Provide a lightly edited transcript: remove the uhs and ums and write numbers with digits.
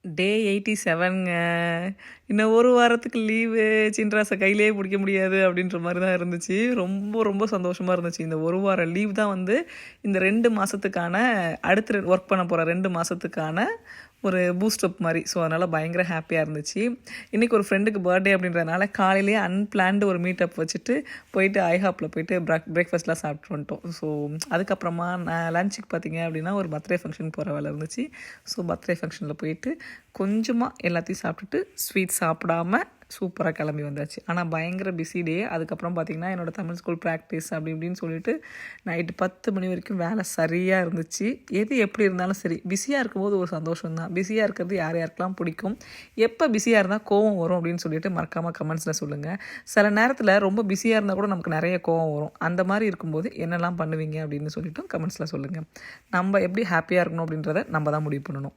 டே 87ங்க. இன்னும் ஒரு வாரத்துக்கு லீவு. சின்ராச கையிலேயே பிடிக்க முடியாது அப்படின்ற மாரி தான் இருந்துச்சு. ரொம்ப ரொம்ப சந்தோஷமா இருந்துச்சு. இந்த ஒரு வார லீவ் தான் வந்து இந்த 2 மாசத்துக்கான அடுத்து ஒர்க் பண்ண போற 2 மாசத்துக்கான ஒரு பூஸ்ட் அப் மாரி. ஸோ அதனால் பயங்கர ஹாப்பியாக இருந்துச்சு. இன்றைக்கி ஒரு ஃப்ரெண்டுக்கு பர்த்டே அப்படின்றதுனால காலையிலேயே அன்பிளான்டு ஒரு மீட்டப் வச்சுட்டு போயிட்டு ஐஹாப்பில் போயிட்டு பிரேக்ஃபாஸ்ட்லாம் சாப்பிட்டு வந்துட்டோம். ஸோ அதுக்கப்புறமா நான் லஞ்சுக்கு பார்த்தீங்க அப்படின்னா ஒரு பர்த்டே ஃபங்க்ஷன் போகிற வேலை இருந்துச்சு. ஸோ பர்த்டே ஃபங்க்ஷனில் போயிட்டு கொஞ்சமாக எல்லாத்தையும் சாப்பிட்டுட்டு ஸ்வீட் சாப்பிடாம சூப்பராக கிளம்பி வந்தாச்சு. ஆனால் பயங்கர பிஸி டே. அதுக்கப்புறம் பார்த்திங்கன்னா என்னோடய தமிழ் ஸ்கூல் ப்ராக்டிஸ் அப்படி இப்படின்னு சொல்லிட்டு நைட்டு 10 மணி வரைக்கும் வேலை சரியாக இருந்துச்சு. எது எப்படி இருந்தாலும் சரி, பிஸியாக இருக்கும்போது ஒரு சந்தோஷம் தான். பிஸியாக இருக்கிறது யார் யாருக்கெல்லாம் பிடிக்கும், எப்போ பிஸியாக இருந்தால் கோவம் வரும் அப்படின்னு சொல்லிட்டு மறக்காமல் கமெண்ட்ஸில் சொல்லுங்கள். சில நேரத்தில் ரொம்ப பிஸியாக இருந்தால் கூட நமக்கு நிறைய கோவம் வரும். அந்த மாதிரி இருக்கும்போது என்னெல்லாம் பண்ணுவீங்க அப்படின்னு சொல்லிட்டு கமெண்ட்ஸில் சொல்லுங்கள். நம்ம எப்படி ஹாப்பியாக இருக்கணும் அப்படின்றத நம்ம தான் முடிவு பண்ணணும்.